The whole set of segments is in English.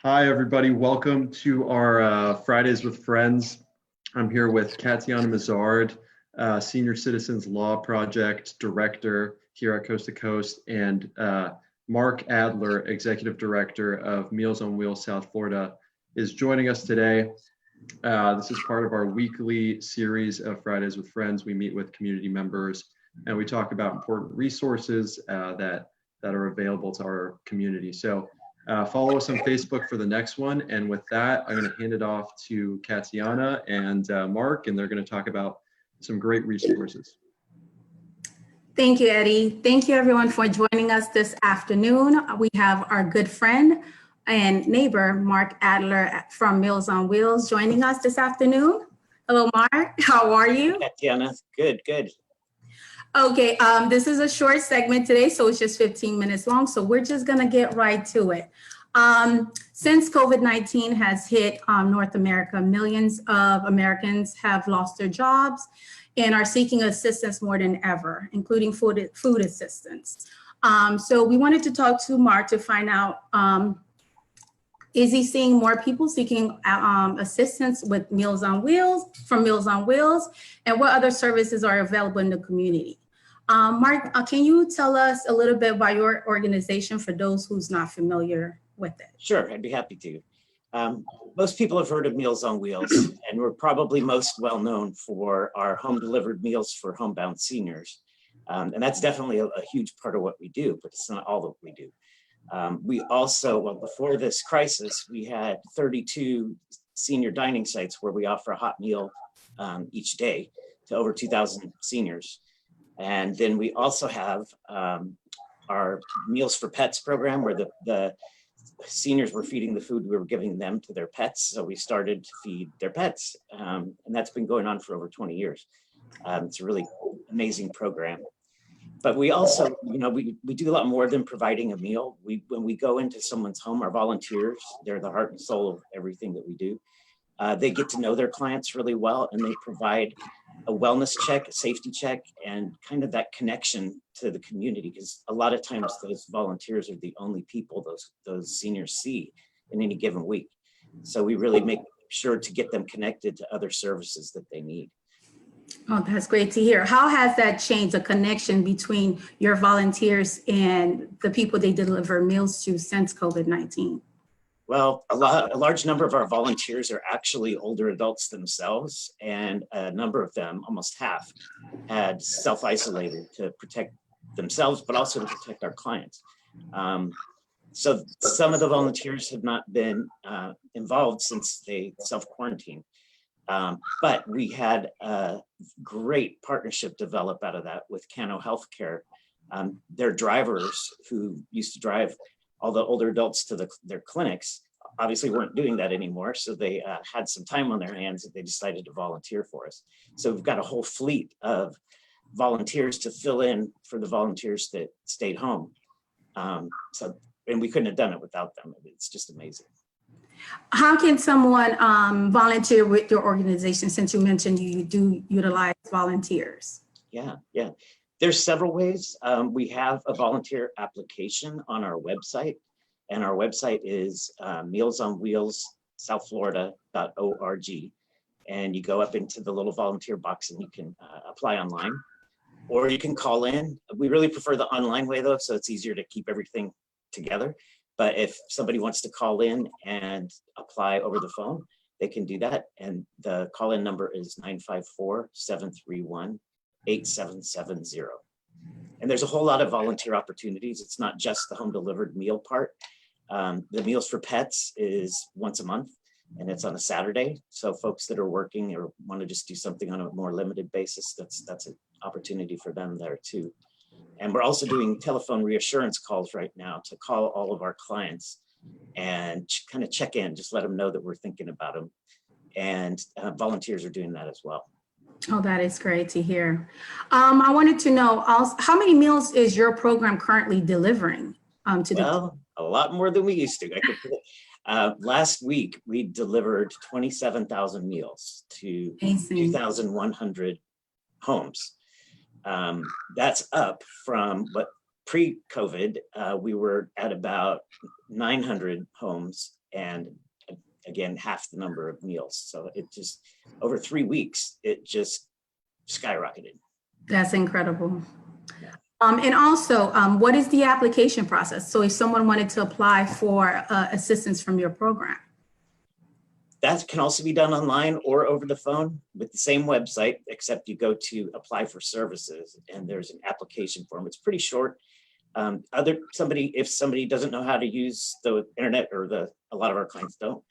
Hi, everybody. Welcome to our Fridays with Friends. I'm here with Katianna Mazard, Senior Citizens Law Project Director here at Coast to Coast, and Mark Adler, Executive Director of Meals on Wheels South Florida, is joining us today. This is part of our weekly series of Fridays with Friends. We meet with community members and we talk about important resources that are available to our community. So follow us on Facebook for the next one. And with that, I'm going to hand it off to Katianna and Mark, and they're going to talk about some great resources. Thank you, Eddie. Thank you, everyone, for joining us this afternoon. We have our good friend and neighbor, Mark Adler from Meals on Wheels, joining us this afternoon. Hello, Mark. How are you? Katianna, good. Okay, this is a short segment today, so it's just 15 minutes long. So we're just gonna get right to it. Since COVID-19 has hit North America, millions of Americans have lost their jobs and are seeking assistance more than ever, including food assistance. So we wanted to talk to Mark to find out, is he seeing more people seeking assistance with Meals on Wheels, from Meals on Wheels, and what other services are available in the community? Mark, can you tell us a little bit about your organization for those who's not familiar with it? Sure, I'd be happy to. Most people have heard of Meals on Wheels, and we're probably most well known for our home delivered meals for homebound seniors. And that's definitely a huge part of what we do, but it's not all that we do. We also, well, before this crisis, we had 32 senior dining sites where we offer a hot meal each day to over 2,000 seniors. And then we also have our Meals for Pets program where the seniors were feeding the food we were giving them to their pets. So we started to feed their pets. And that's been going on for over 20 years. It's a really amazing program. But we also, we do a lot more than providing a meal. When we go into someone's home, our volunteers, they're the heart and soul of everything that we do. They get to know their clients really well, and they provide a wellness check, a safety check, and kind of that connection to the community, because a lot of times those volunteers are the only people those seniors see in any given week. So we really make sure to get them connected to other services that they need. Oh, that's great to hear. How has that changed the connection between your volunteers and the people they deliver meals to since COVID-19? Well, a large number of our volunteers are actually older adults themselves, and a number of them, almost half, had self-isolated to protect themselves, but also to protect our clients. So some of the volunteers have not been involved since they self-quarantined. But we had a great partnership develop out of that with Cano Healthcare. Their drivers who used to drive all the older adults to their clinics obviously weren't doing that anymore. So they had some time on their hands and they decided to volunteer for us. So we've got a whole fleet of volunteers to fill in for the volunteers that stayed home. And we couldn't have done it without them. It's just amazing. How can someone volunteer with your organization, since you mentioned you do utilize volunteers? Yeah. There's several ways. We have a volunteer application on our website, and our website is mealsonwheelssouthflorida.org. And you go up into the little volunteer box and you can apply online, or you can call in. We really prefer the online way though, so it's easier to keep everything together. But if somebody wants to call in and apply over the phone, they can do that. And the call-in number is 954-731-8770. And there's a whole lot of volunteer opportunities. It's not just the home delivered meal part. The Meals for Pets is once a month, and it's on a Saturday. So folks that are working or want to just do something on a more limited basis, that's an opportunity for them there too. And we're also doing telephone reassurance calls right now to call all of our clients and kind of check in, just let them know that we're thinking about them. And volunteers are doing that as well. Oh, that is great to hear. I wanted to know also, how many meals is your program currently delivering to Well, a lot more than we used to. Last week, we delivered 27,000 meals to 2,100 homes. That's up from what pre-COVID, we were at about 900 homes, and again, half the number of meals. So it just, over 3 weeks, it just skyrocketed. That's incredible. And also, what is the application process? So if someone wanted to apply for assistance from your program? That can also be done online or over the phone with the same website, except you go to apply for services and there's an application form. It's pretty short. If somebody doesn't know how to use the internet, or a lot of our clients don't,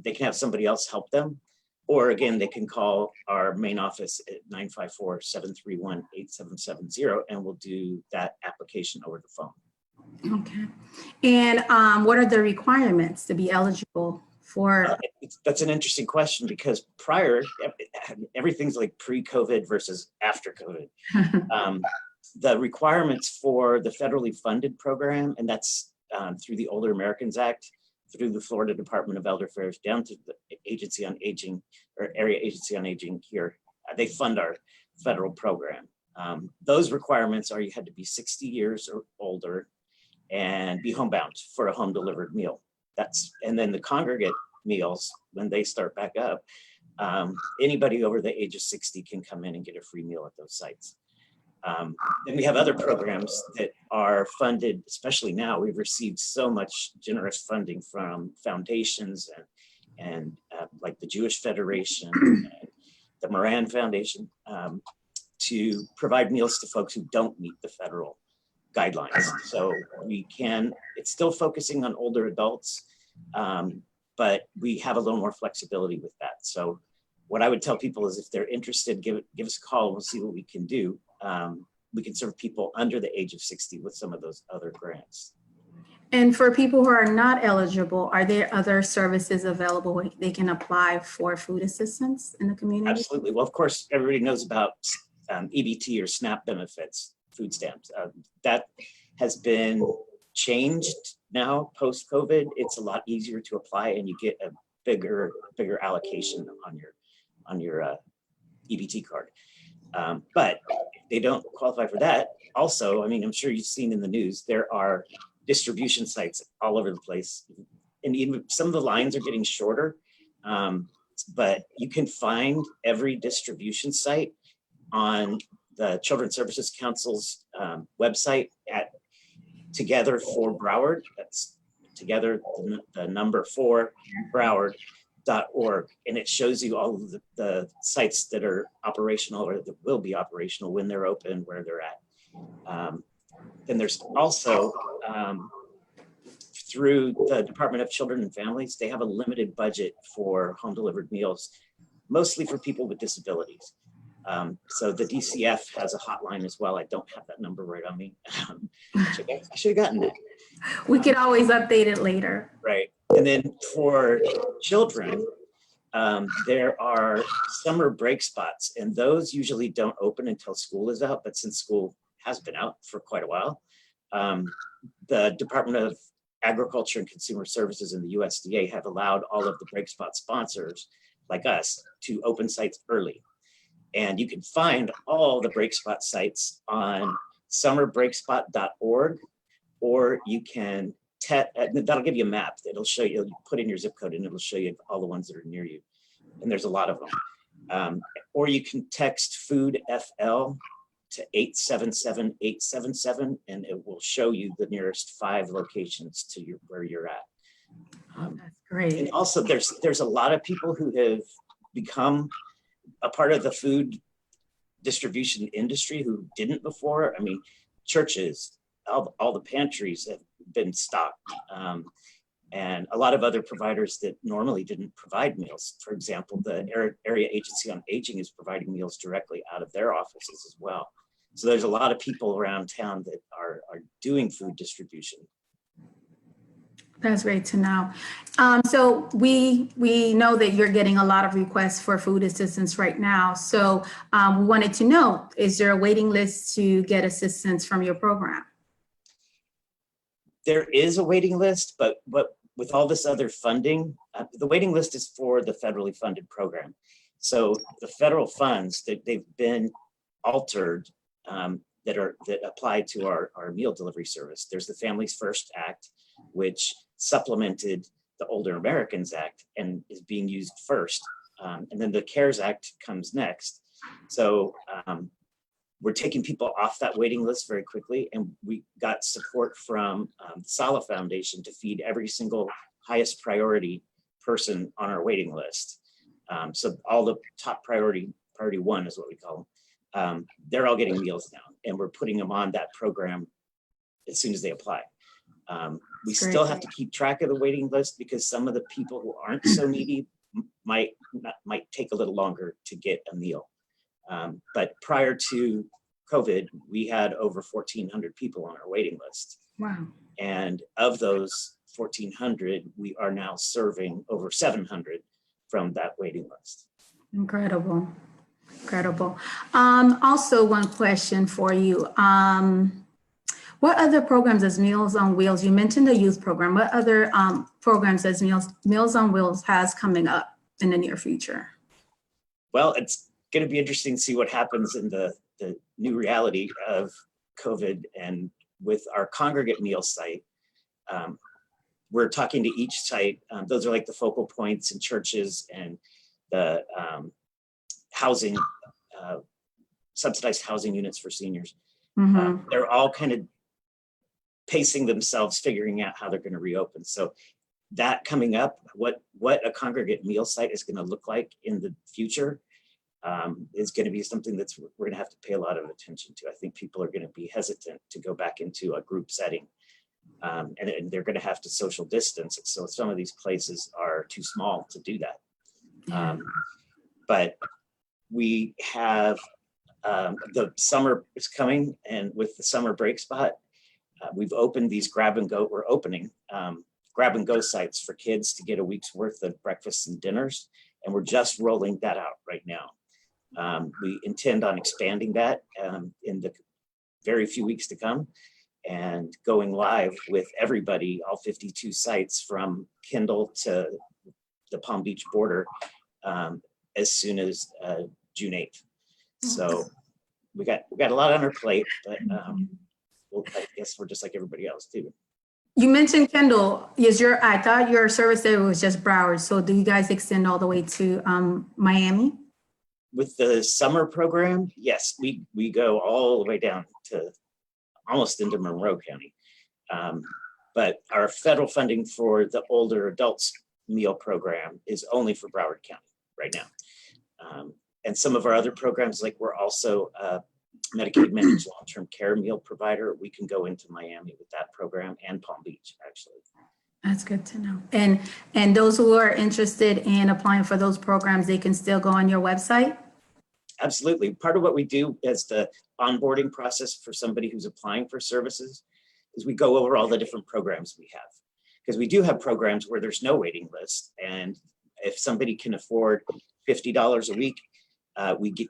they can have somebody else help them. Or again, they can call our main office at 954-731-8770, and we'll do that application over the phone. Okay. And what are the requirements to be eligible for? That's an interesting question, because prior, everything's like pre-COVID versus after COVID. The requirements for the federally funded program, and that's through the Older Americans Act, through the Florida Department of Elder Affairs, down to the Agency on Aging, or Area Agency on Aging here. They fund our federal program. Those requirements are you had to be 60 years or older and be homebound for a home delivered meal. And then the congregate meals, when they start back up, anybody over the age of 60 can come in and get a free meal at those sites. Then we have other programs that are funded, especially now. We've received so much generous funding from foundations and like the Jewish Federation, and the Moran Foundation, to provide meals to folks who don't meet the federal guidelines. So it's still focusing on older adults, but we have a little more flexibility with that. So what I would tell people is, if they're interested, give us a call. We'll see what we can do. We can serve people under the age of 60 with some of those other grants. And for people who are not eligible, are there other services available where they can apply for food assistance in the community? Absolutely. Well, of course, everybody knows about EBT or SNAP benefits, food stamps. That has been changed now post-COVID. It's a lot easier to apply, and you get a bigger allocation on your EBT card. But if they don't qualify for that, also, I mean, I'm sure you've seen in the news, there are distribution sites all over the place. And even some of the lines are getting shorter, but you can find every distribution site on the Children's Services Council's website at Together for Broward. That's together, the number 4 Broward.org, and it shows you all of the sites that are operational or that will be operational, when they're open, where they're at. Then there's also through the Department of Children and Families, they have a limited budget for home delivered meals, mostly for people with disabilities. So the DCF has a hotline as well. I don't have that number right on me. I should have gotten that. We could always update it later. Right. And then for children, there are summer break spots, and those usually don't open until school is out. But since school has been out for quite a while, the Department of Agriculture and Consumer Services and the USDA have allowed all of the break spot sponsors like us to open sites early. And you can find all the break spot sites on summerbreakspot.org, or you can that'll give you a map. It'll show you, put in your zip code and it'll show you all the ones that are near you. And there's a lot of them. Or you can text food FL to 877-877, and it will show you the nearest 5 locations to where you're at. That's great. And also there's a lot of people who have become a part of the food distribution industry who didn't before. I mean, churches, all the pantries have been stocked, and a lot of other providers that normally didn't provide meals. For example, the Area Agency on Aging is providing meals directly out of their offices as well. So there's a lot of people around town that are doing food distribution. That's great to know. So we know that you're getting a lot of requests for food assistance right now. So we wanted to know, is there a waiting list to get assistance from your program? There is a waiting list, but with all this other funding, the waiting list is for the federally funded program. So the federal funds, they've been altered that apply to our meal delivery service. There's the Families First Act, which supplemented the Older Americans Act and is being used first. And then the CARES Act comes next. So we're taking people off that waiting list very quickly. And we got support from the Sala Foundation to feed every single highest priority person on our waiting list. So all the top priority one is what we call them. They're all getting meals now, and we're putting them on that program as soon as they apply. We still have to keep track of the waiting list because some of the people who aren't so needy might take a little longer to get a meal. But prior to COVID, we had over 1,400 people on our waiting list. Wow. And of those 1,400, we are now serving over 700 from that waiting list. Incredible. Incredible. Also, one question for you. What other programs as Meals on Wheels? You mentioned the youth program. What other programs as Meals on Wheels has coming up in the near future? Well, it's going to be interesting to see what happens in the new reality of COVID. And with our congregate meal site, we're talking to each site. Those are like the focal points in churches and the housing, subsidized housing units for seniors. Mm-hmm. They're all kind of pacing themselves, figuring out how they're going to reopen. So that coming up, what a congregate meal site is going to look like in the future is going to be something that's we're going to have to pay a lot of attention to. I think people are going to be hesitant to go back into a group setting, and they're going to have to social distance. So some of these places are too small to do that. But we have the summer is coming, and with the summer break spot, we've opened these grab and go. We're opening grab and go sites for kids to get a week's worth of breakfasts and dinners, and we're just rolling that out right now. We intend on expanding that in the very few weeks to come, and going live with everybody, all 52 sites from Kendall to the Palm Beach border as soon as June 8th. So we got a lot on our plate, but well, I guess we're just like everybody else too. You mentioned Kendall. I thought your service area was just Broward. So do you guys extend all the way to Miami? With the summer program, yes, we go all the way down to almost into Monroe County. But our federal funding for the older adults meal program is only for Broward County right now. And some of our other programs, like we're also a Medicaid managed long-term care meal provider. We can go into Miami with that program and Palm Beach, actually. That's good to know. And those who are interested in applying for those programs, they can still go on your website? Absolutely. Part of what we do as the onboarding process for somebody who's applying for services is we go over all the different programs we have. Because we do have programs where there's no waiting list. And if somebody can afford $50 a week,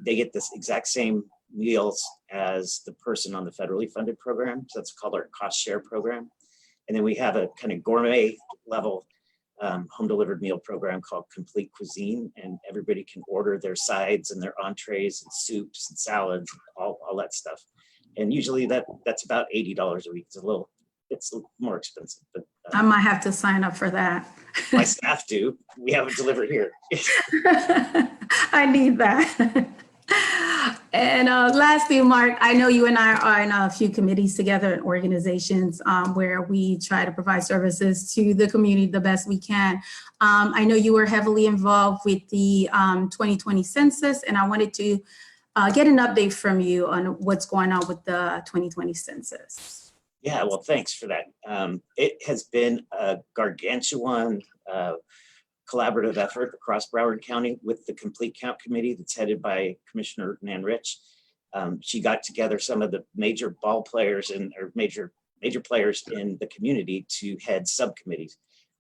they get this exact same meals as the person on the federally funded program. So that's called our cost share program. And then we have a kind of gourmet level home delivered meal program called Complete Cuisine, and everybody can order their sides and their entrees and soups and salads, all that stuff. And usually that's about $80 a week. It's more expensive, but I might have to sign up for that. My staff do. We have it delivered here. I need that. And lastly, Mark, I know you and I are in a few committees together and organizations where we try to provide services to the community the best we can. I know you were heavily involved with the 2020 census, and I wanted to get an update from you on what's going on with the 2020 census. Yeah, well, thanks for that. It has been a gargantuan collaborative effort across Broward County with the Complete Count Committee that's headed by Commissioner Nan Rich. She got together some of the major ball players or major players in the community to head subcommittees.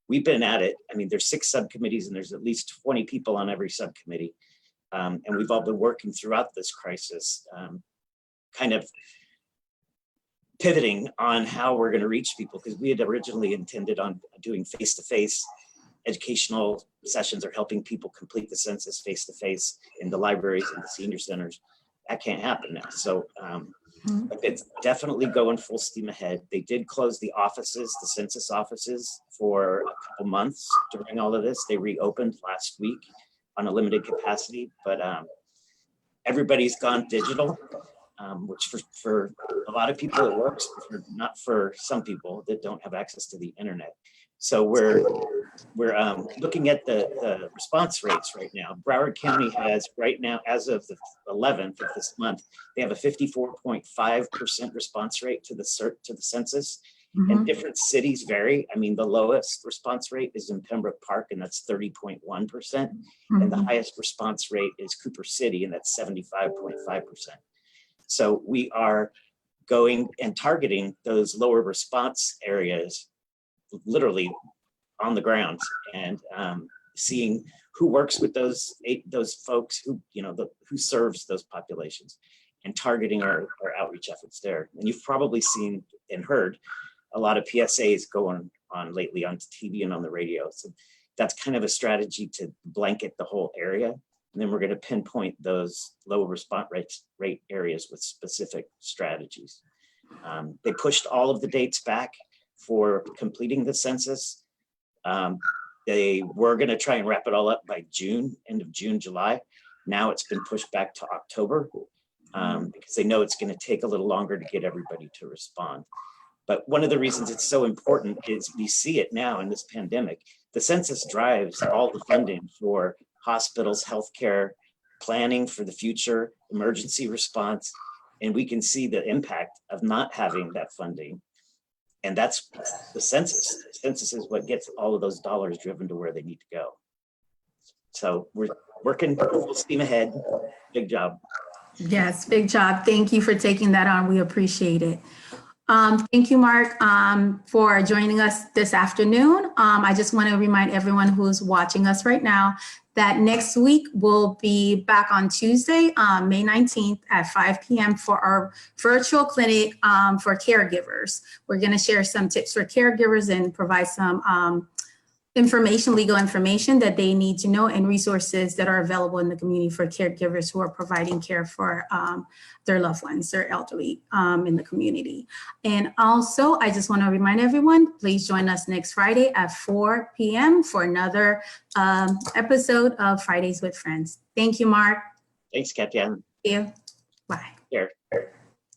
We've been at it. I mean, there's 6 subcommittees and there's at least 20 people on every subcommittee. And we've all been working throughout this crisis, kind of pivoting on how we're going to reach people, because we had originally intended on doing face-to-face educational sessions or helping people complete the census face-to-face in the libraries and the senior centers. That can't happen now. So Mhm. But it's definitely going full steam ahead. They did close the offices, the census offices, for a couple months during all of this. They reopened last week on a limited capacity, but everybody's gone digital, which for a lot of people it works, but not for some people that don't have access to the internet. So we're looking at the response rates right now. Broward County has right now, as of the 11th of this month, they have a 54.5% response rate to the census. And Mhm. different cities vary. I mean, the lowest response rate is in Pembroke Park, and that's 30.1%. And the Mhm. highest response rate is Cooper City, and that's 75.5%. So we are going and targeting those lower response areas literally on the ground, and seeing who works with those folks who, who serves those populations, and targeting our outreach efforts there. And you've probably seen and heard a lot of PSAs going on lately on TV and on the radio. So that's kind of a strategy to blanket the whole area. And then we're going to pinpoint those low response rate areas with specific strategies. They pushed all of the dates back for completing the census. They were going to try and wrap it all up by June, end of June, July. Now it's been pushed back to October because they know it's going to take a little longer to get everybody to respond. But one of the reasons it's so important is we see it now in this pandemic. The census drives all the funding for hospitals, healthcare, planning for the future, emergency response, and we can see the impact of not having that funding. And that's the census. The census is what gets all of those dollars driven to where they need to go. So we're working full steam ahead. Big job. Yes, big job. Thank you for taking that on. We appreciate it. Thank you, Mark, for joining us this afternoon. I just want to remind everyone who's watching us right now that next week we'll be back on Tuesday, May 19th at 5 p.m. for our virtual clinic for caregivers. We're going to share some tips for caregivers and provide some legal information that they need to know, and resources that are available in the community for caregivers who are providing care for their loved ones, their elderly in the community. And also, I just want to remind everyone, please join us next Friday at 4 p.m. for another episode of Fridays with Friends. Thank you, Mark. Thanks, Katianna. Thank you. Bye. Here.